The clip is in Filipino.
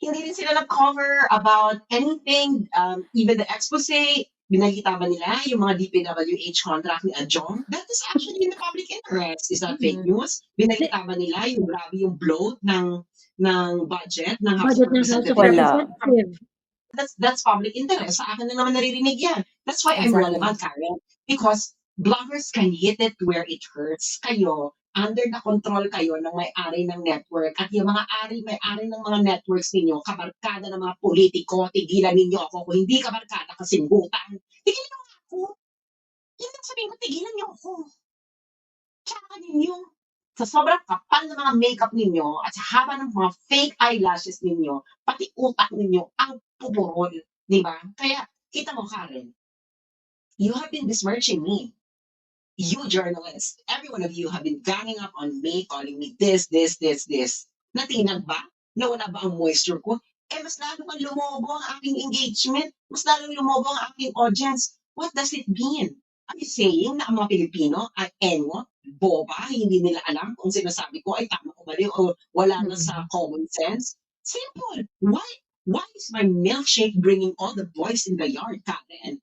Hindi rin sila nag-cover about anything, even the expose, binalita ba nila yung mga DPWH contract ni Adjong? That is actually in the public interest. Is that fake Mm. news? Binalita ba nila yung grabe yung bloat ng budget ng House of Budget ng House of Representatives? Wala. Representatives. That's public interest. Sa akin na naman naririnig yan. That's why I'm Exactly. relevant, Karen. Because bloggers can hit it where it hurts. Kayo, under the control kayo ng may-ari ng network at yung mga may-ari ng mga networks ninyo, kabarkada ng mga politiko, tigilan ninyo ako. Kung hindi kabarkada, kasimbutan, tigilan niyo ako. Yun ang sabihin ko, tigilan niyo ako. Tsaka ninyo, sa sobrang kapal ng mga makeup ninyo at sa haba ng mga fake eyelashes ninyo, pati utak ninyo ang pupurol. Di ba? Kaya, kita mo, Karen, you have been besmirching me. You journalists, every one of you have been ganging up on me, calling me this. Natinag ba? Nawala ba ang moisture ko? Mas lalo kang lumobo ang aking engagement. Mas lalong lumobo ang aking audience. What does it mean? Are you saying na ang mga Pilipino ay engot, boba, hindi nila alam kung sinasabi ko ay tama o mali o wala na sa common sense? Simple. Why is my milkshake bringing all the boys in the yard, Karen?